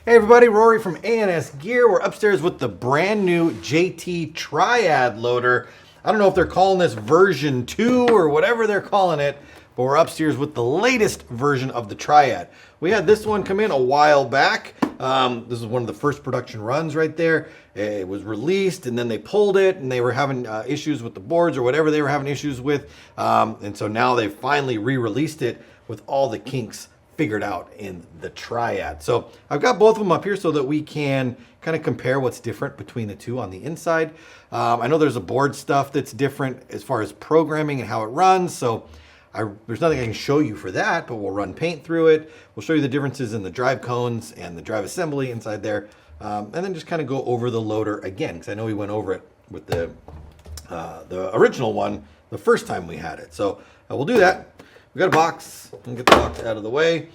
Hey everybody, Rory from ANSgear. We're upstairs with the brand new JT Triad Loader. I don't know if they're calling this version 2 or whatever they're calling it, but we're upstairs with the latest version of the Triad. We had this one come in a while back. This is one of the first production runs right there. It was released and then they pulled it and they were having issues with the boards or whatever they were having issues with. And so now they finally re-released it with all the kinks figured out in the Triad. So I've got both of them up here so that we can kind of compare what's different between the two on the inside. I know there's a board stuff that's different as far as programming and how it runs. So there's nothing I can show you for that, but we'll run paint through it. We'll show you the differences in the drive cones and the drive assembly inside there. And then just kind of go over the loader again, because I know we went over it with the original one the first time we had it. So we'll do that. We got a box. Let me get the box out of the way.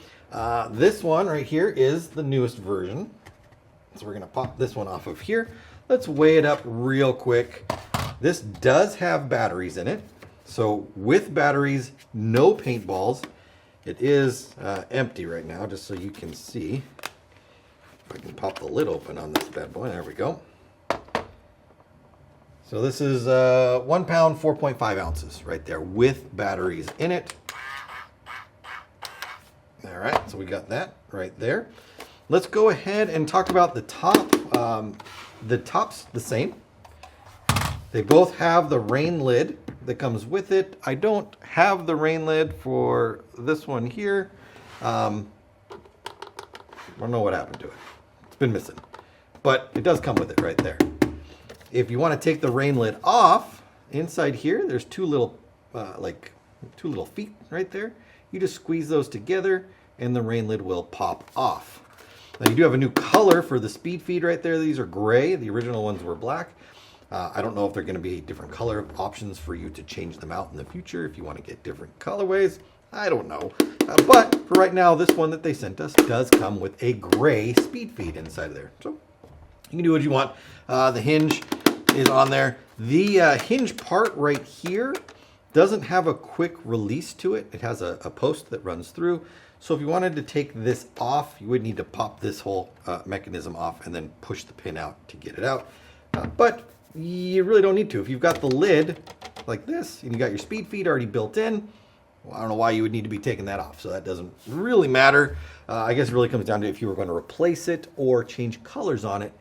This one right here is the newest version. So we're going to pop this one off of here. Let's weigh it up real quick. This does have batteries in it. So with batteries, no paintballs. It is empty right now, just so you can see. If I can pop the lid open on this bad boy. There we go. So this is 1 pound, 4.5 ounces right there with batteries in it. All right, so we got that right there. Let's go ahead and talk about the top. The top's the same. They both have the rain lid that comes with it. I don't have the rain lid for this one here. I don't know what happened to it. It's been missing, but it does come with it right there. If you want to take the rain lid off, inside here, there's two little feet right there. You just squeeze those together and the rain lid will pop off. Now you do have a new color for the speed feed right there. These are gray. The original ones were black. I don't know if they're going to be different color options for you to change them out in the future if you want to get different colorways. I don't know. But for right now, this one that they sent us does come with a gray speed feed inside of there. So you can do what you want. The hinge is on there. The hinge part right here doesn't have a quick release to it. It has a post that runs through. So if you wanted to take this off, you would need to pop this whole mechanism off and then push the pin out to get it out. But you really don't need to. If you've got the lid like this and you got your speed feed already built in, well, I don't know why you would need to be taking that off. So that doesn't really matter. I guess it really comes down to if you were going to replace it or change colors on it,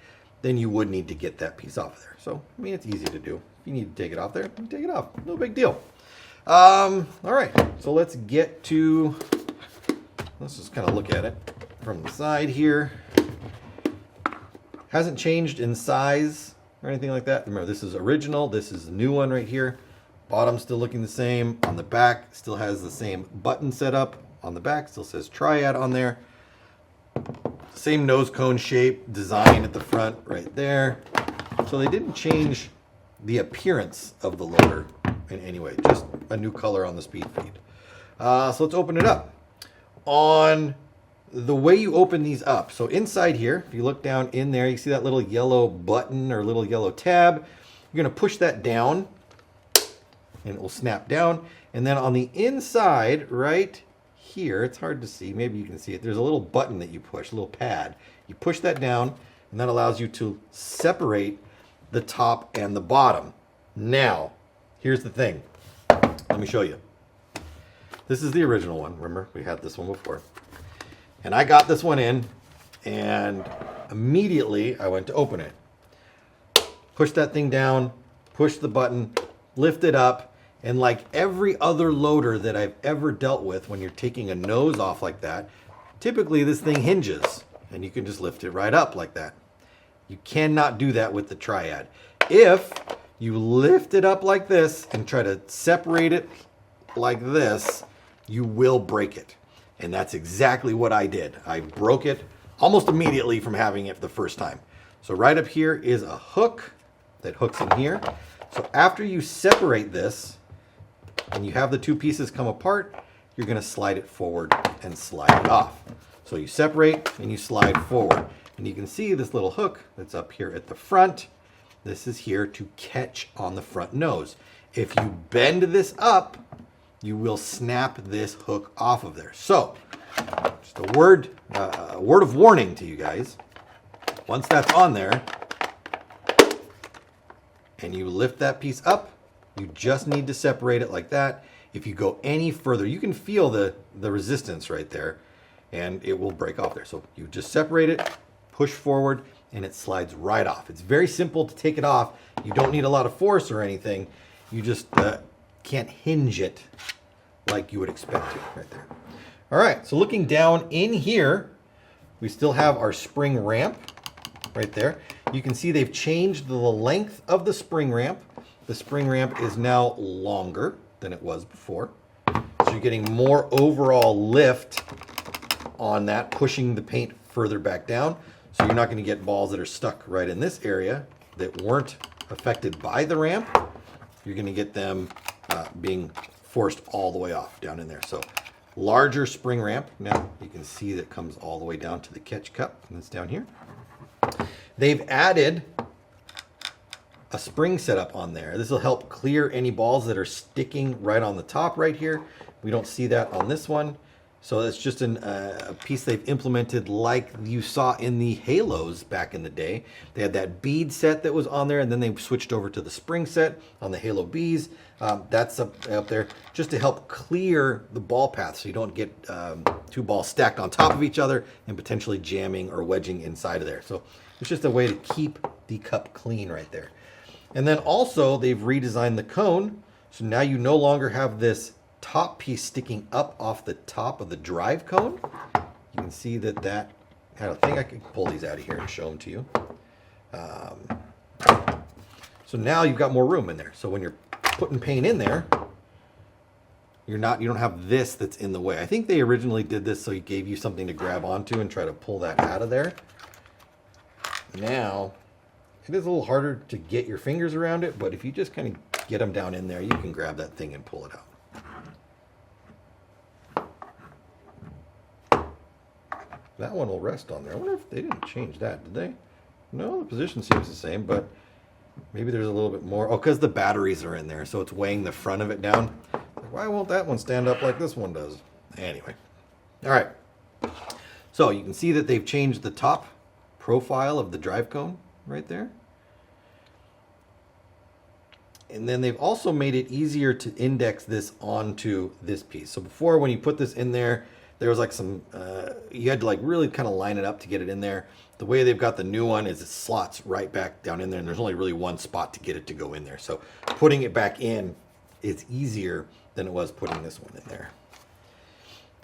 then you would need to get that piece off of there. So, I mean, it's easy to do. If you need to take it off there, take it off. No big deal. All right, so let's just kind of look at it from the side here. Hasn't changed in size or anything like that. Remember, this is original. This is the new one right here. Bottom's still looking the same. On the back, still has the same button setup. On the back, still says Triad on there. Same nose cone shape, design at the front right there. So they didn't change the appearance of the loader in any way, just a new color on the speed feed. So let's open it up. On the way you open these up, so inside here, if you look down in there, you see that little yellow button or little yellow tab. You're going to push that down and it will snap down. And then on the inside right here, it's hard to see, maybe you can see it, there's a little button that you push, a little pad. You push that down and that allows you to separate the top and the bottom. Now, here's the thing. Let me show you. This is the original one. Remember, we had this one before. And I got this one in, and immediately I went to open it. Push that thing down, push the button, lift it up, and like every other loader that I've ever dealt with, when you're taking a nose off like that, typically this thing hinges, and you can just lift it right up like that. You cannot do that with the Triad. If you lift it up like this and try to separate it like this, you will break it. And that's exactly what I did. I broke it almost immediately from having it the first time. So right up here is a hook that hooks in here. So after you separate this and you have the two pieces come apart, you're going to slide it forward and slide it off. So you separate and you slide forward. And you can see this little hook that's up here at the front. This is here to catch on the front nose. If you bend this up, you will snap this hook off of there. So just a word of warning to you guys. Once that's on there, and you lift that piece up, you just need to separate it like that. If you go any further, you can feel the resistance right there, and it will break off there. So you just separate it, push forward, and it slides right off. It's very simple to take it off. You don't need a lot of force or anything. You just can't hinge it like you would expect to right there. All right, so looking down in here, we still have our spring ramp right there. You can see they've changed the length of the spring ramp. The spring ramp is now longer than it was before. So you're getting more overall lift on that, pushing the paint further back down. So you're not going to get balls that are stuck right in this area that weren't affected by the ramp. You're going to get them being forced all the way off down in there. So larger spring ramp. Now you can see that comes all the way down to the catch cup, and it's down here. They've added a spring setup on there. This will help clear any balls that are sticking right on the top right here. We don't see that on this one. So it's just a piece they've implemented like you saw in the Halos back in the day. They had that bead set that was on there, and then they switched over to the spring set on the Halo Bees. That's up there just to help clear the ball path so you don't get two balls stacked on top of each other and potentially jamming or wedging inside of there. So it's just a way to keep the cup clean right there. And then also they've redesigned the cone. So now you no longer have this top piece sticking up off the top of the drive cone. You can see that I think I could pull these out of here and show them to you. So now you've got more room in there. So when you're putting paint in there, you don't have this that's in the way. I think they originally did this so it gave you something to grab onto and try to pull that out of there. Now it is a little harder to get your fingers around it, but if you just kind of get them down in there, you can grab that thing and pull it out. That one will rest on there. I wonder if they didn't change that, did they? No, the position seems the same, but maybe there's a little bit more. Oh, because the batteries are in there, so it's weighing the front of it down. Why won't that one stand up like this one does? Anyway. All right. So you can see that they've changed the top profile of the drive cone right there. And then they've also made it easier to index this onto this piece. So before, when you put this in there, there was like some, you had to like really kind of line it up to get it in there. The way they've got the new one is it slots right back down in there, and there's only really one spot to get it to go in there. So putting it back in is easier than it was putting this one in there.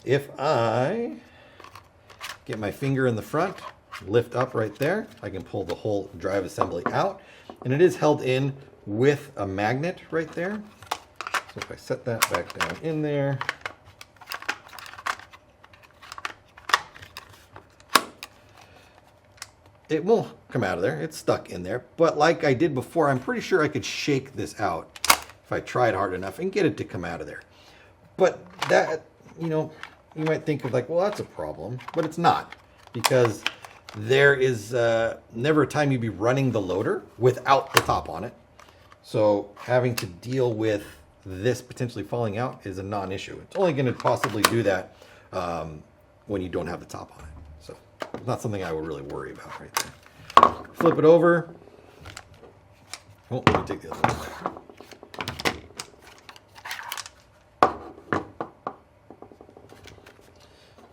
If I get my finger in the front, lift up right there, I can pull the whole drive assembly out, and it is held in with a magnet right there. So if I set that back down in there, it won't come out of there. It's stuck in there. But like I did before, I'm pretty sure I could shake this out if I tried hard enough and get it to come out of there. But that, you might think of like, well, that's a problem. But it's not, because there is never a time you'd be running the loader without the top on it. So having to deal with this potentially falling out is a non-issue. It's only going to possibly do that when you don't have the top on it. So it's not something I would really worry about right there. Flip it over. Oh, let me take the other one.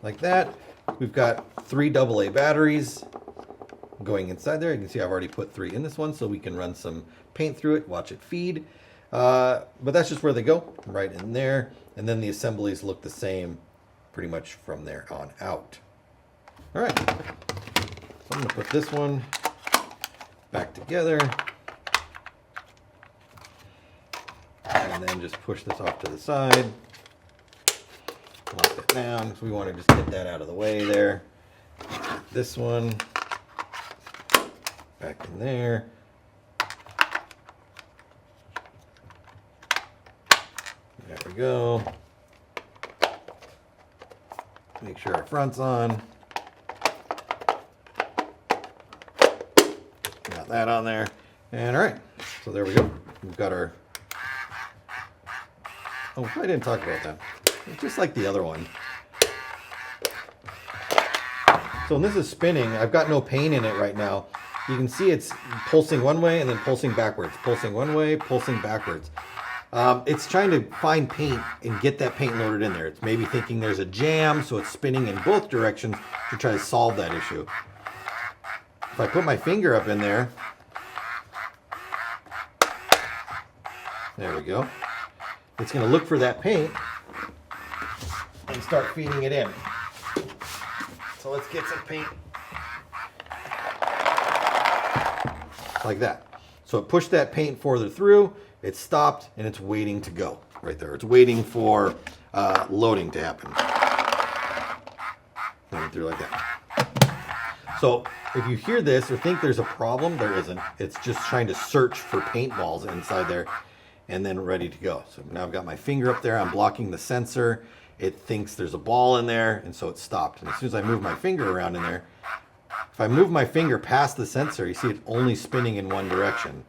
Like that. We've got 3 AA batteries going inside there. You can see I've already put 3 in this one, so we can run some paint through it, watch it feed. But that's just where they go, right in there. And then the assemblies look the same pretty much from there on out. All right, so I'm going to put this one back together. And then just push this off to the side. Lock it down, because we want to just get that out of the way there. This one back in there. There we go. Make sure our front's on. Got that on there. And all right, so there we go. We've got our... Oh, I didn't talk about that. Just like the other one. So when this is spinning, I've got no paint in it right now. You can see it's pulsing one way and then pulsing backwards. Pulsing one way, pulsing backwards. It's trying to find paint and get that paint loaded in there. It's maybe thinking there's a jam, so it's spinning in both directions to try to solve that issue. If I put my finger up in there, there we go. It's going to look for that paint and start feeding it in. So let's get some paint. Like that. So it pushed that paint further through, it stopped, and it's waiting to go right there. It's waiting for loading to happen. Going through like that. So if you hear this or think there's a problem, there isn't. It's just trying to search for paintballs inside there and then ready to go. So now I've got my finger up there, I'm blocking the sensor. It thinks there's a ball in there, and so it stopped. And as soon as I move my finger around in there, if I move my finger past the sensor, you see it only spinning in one direction.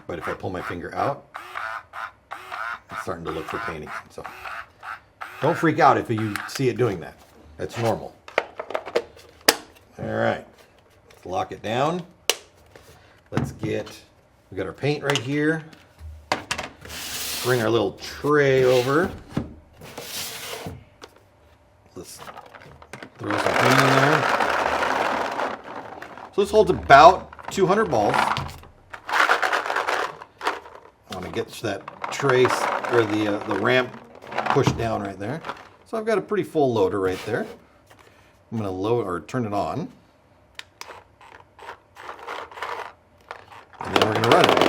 But if I pull my finger out, it's starting to look for paint again. So don't freak out if you see it doing that. That's normal. All right, let's lock it down. We got our paint right here. Bring our little tray over. Let's throw some paint in there. So this holds about 200 balls. I want to get that trace or the ramp pushed down right there. So I've got a pretty full loader right there. I'm going to load or turn it on. And then we're going to run it.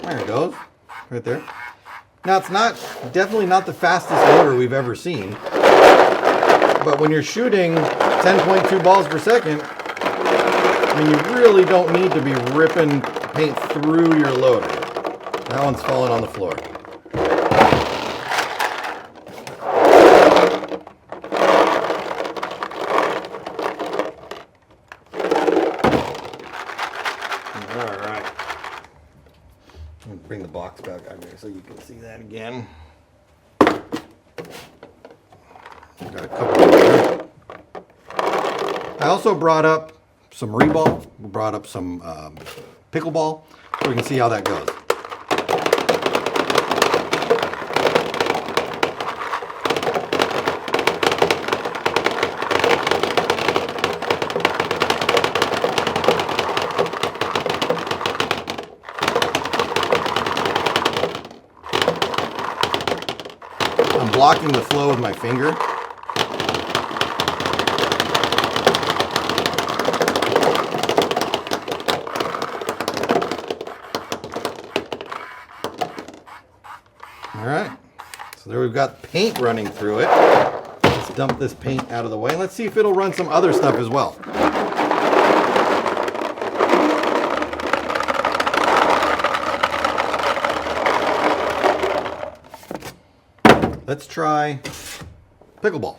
There it goes, right there. Now it's definitely not the fastest loader we've ever seen, but when you're shooting 10.2 balls per second, I mean, you really don't need to be ripping paint through your loader. That one's falling on the floor. Bring the box back out here so you can see that again. Got a couple there. I also brought up some reball. We brought up some pickleball so we can see how that goes. I'm blocking the flow with my finger. All right, so there we've got paint running through it. Let's dump this paint out of the way and let's see if it'll run some other stuff as well. Let's try pickleball.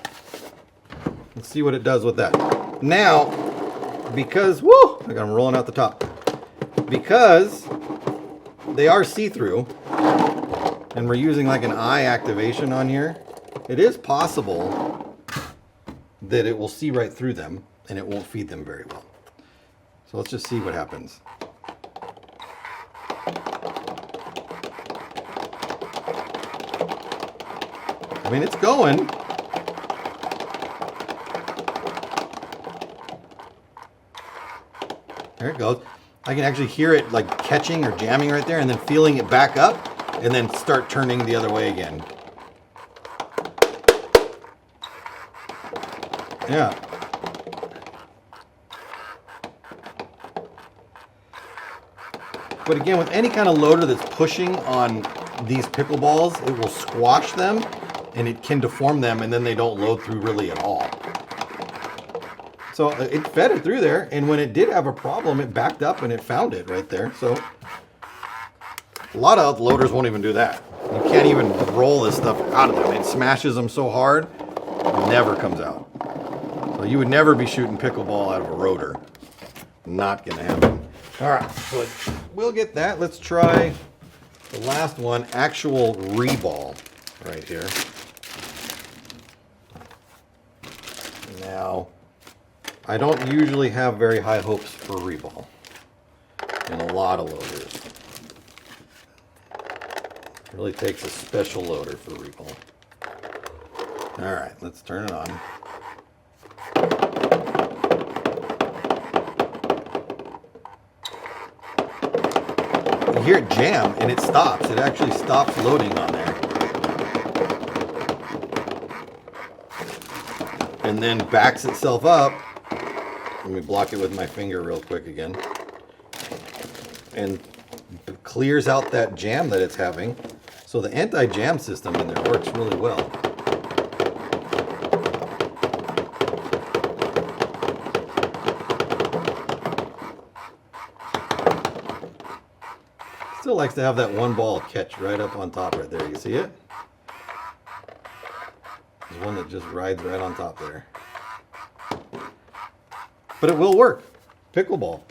Let's see what it does with that. Now, because, whoo, I got them rolling out the top. Because they are see-through, and we're using like an eye activation on here, it is possible that it will see right through them and it won't feed them very well. So let's just see what happens. I mean, it's going. There it goes. I can actually hear it like catching or jamming right there and then feeling it back up and then start turning the other way again. Yeah. But again, with any kind of loader that's pushing on these pickleballs, it will squash them and it can deform them and then they don't load through really at all. So it fed it through there, and when it did have a problem, it backed up and it found it right there. So a lot of loaders won't even do that. You can't even roll this stuff out of them. It smashes them so hard, it never comes out. So you would never be shooting pickleball out of a rotor. Not gonna happen. All right, so we'll get that. Let's try the last one, actual reball right here. Now, I don't usually have very high hopes for reball in a lot of loaders. It really takes a special loader for reball. All right, let's turn it on. You hear it jam and it stops. It actually stops loading on there. And then backs itself up. Let me block it with my finger real quick again. And clears out that jam that it's having. So the anti-jam system in there works really well. Still likes to have that one ball catch right up on top right there. You see it? There's one that just rides right on top there. But it will work. Pickleball,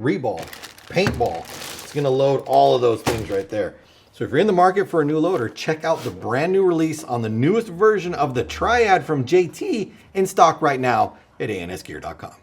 reball, paintball. It's going to load all of those things right there. So if you're in the market for a new loader, check out the brand new release on the newest version of the Triad from JT in stock right now at ANSgear.com.